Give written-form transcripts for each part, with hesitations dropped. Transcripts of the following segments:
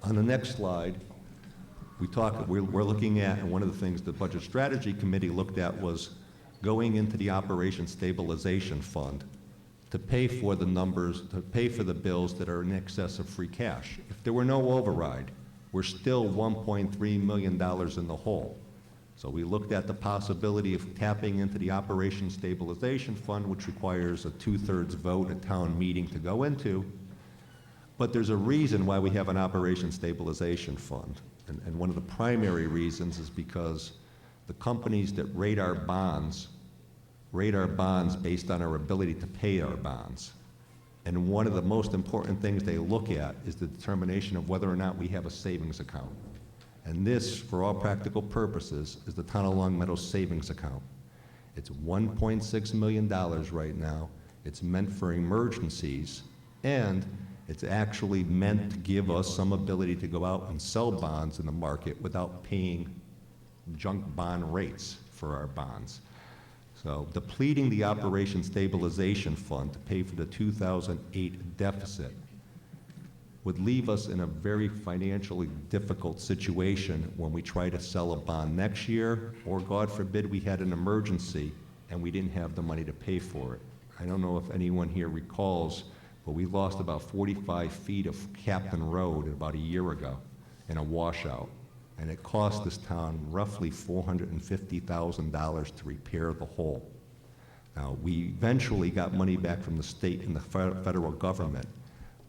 On the next slide, we're looking at, and one of the things the Budget Strategy Committee looked at was going into the Operation Stabilization Fund to pay for the numbers, to pay for the bills that are in excess of free cash. If there were no override, we're still $1.3 million in the hole. So we looked at the possibility of tapping into the Operation Stabilization Fund, which requires a 2/3 vote at town meeting to go into. But there's a reason why we have an Operation Stabilization Fund. And one of the primary reasons is because the companies that rate our bonds based on our ability to pay our bonds. And one of the most important things they look at is the determination of whether or not we have a savings account. And this, for all practical purposes, is the Town of Longmeadow savings account. It's $1.6 million right now. It's meant for emergencies, and it's actually meant to give us some ability to go out and sell bonds in the market without paying junk bond rates for our bonds. So depleting the Operation Stabilization Fund to pay for the 2008 deficit would leave us in a very financially difficult situation when we try to sell a bond next year, or God forbid we had an emergency and we didn't have the money to pay for it. I don't know if anyone here recalls, but we lost about 45 feet of Captain Road about a year ago in a washout. And it cost this town roughly $450,000 to repair the hole. Now, we eventually got money back from the state and the federal government,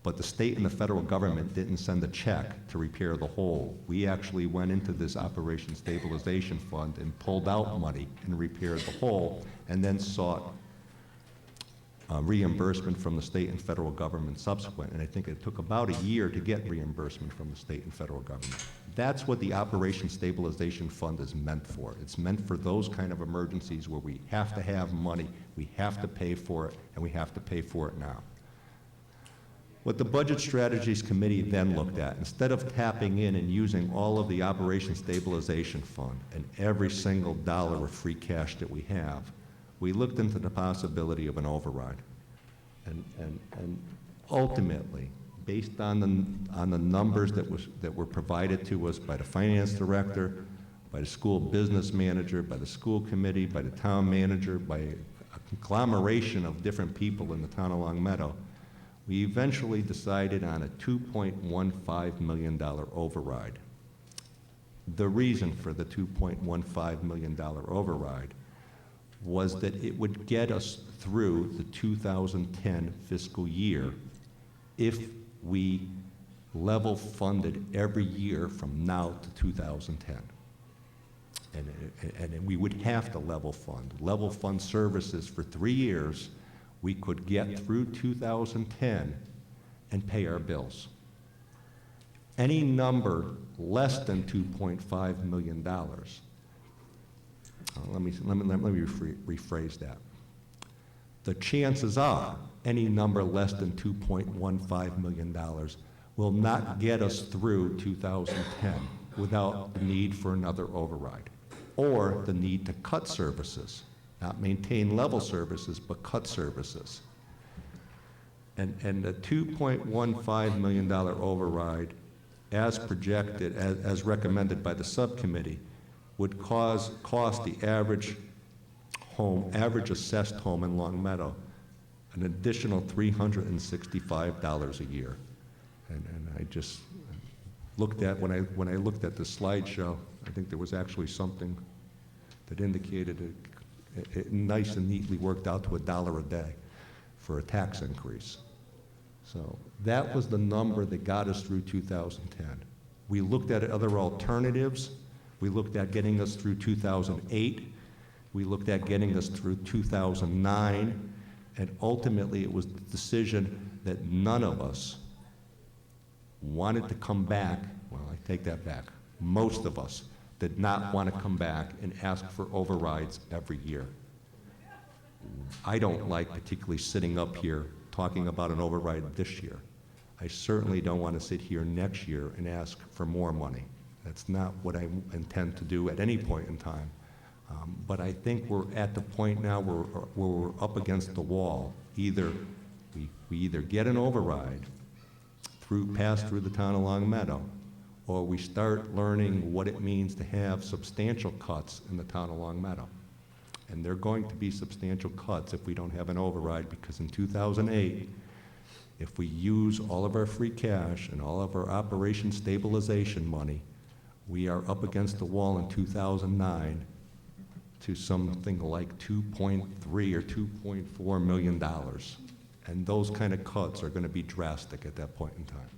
but the state and the federal government didn't send a check to repair the hole. We actually went into this Operation Stabilization Fund and pulled out money and repaired the hole, and then sought reimbursement from the state and federal government subsequent. And I think it took about a year to get reimbursement from the state and federal government. That's what the Operation Stabilization Fund is meant for. It's meant for those kind of emergencies where we have to have money, we have to pay for it, and we have to pay for it now. What the Budget Strategies Committee then looked at, instead of tapping in and using all of the Operation Stabilization Fund and every single dollar of free cash that we have, we looked into the possibility of an override. And ultimately, based on the numbers that were provided to us by the finance director, by the school business manager, by the school committee, by the town manager, by a conglomeration of different people in the town of Longmeadow, we eventually decided on a $2.15 million override. The reason for the $2.15 million override was that it would get us through the 2010 fiscal year if we level funded every year from now to 2010. And we would have to level fund services for 3 years. We could get through 2010 and pay our bills. Any number less than $2.5 million, let me rephrase that. The chances are any number less than $2.15 million will not get us through 2010 without the need for another override or the need to cut services, not maintain level services, but cut services. And the $2.15 million override, as projected, as recommended by the subcommittee, would cost the average assessed home in Longmeadow an additional $365 a year. And I just looked at, when I looked at the slideshow, I think there was actually something that indicated it nice and neatly worked out to $1 a day for a tax increase. So that was the number that got us through 2010. We looked at other alternatives. We looked at getting us through 2008. We looked at getting us through 2009. And ultimately, it was the decision that none of us wanted to come back. Well, I take that back. Most of us did not want to come back and ask for overrides every year. I don't like particularly sitting up here talking about an override this year. I certainly don't want to sit here next year and ask for more money. That's not what I intend to do at any point in time. But I think we're at the point now where we're up against the wall. Either we either get an override passed through the town of Longmeadow, or we start learning what it means to have substantial cuts in the town of Longmeadow. And they're going to be substantial cuts if we don't have an override, because in 2008, if we use all of our free cash and all of our operation stabilization money, we are up against the wall in 2009 to something like $2.3 or $2.4 million. And those kind of cuts are going to be drastic at that point in time.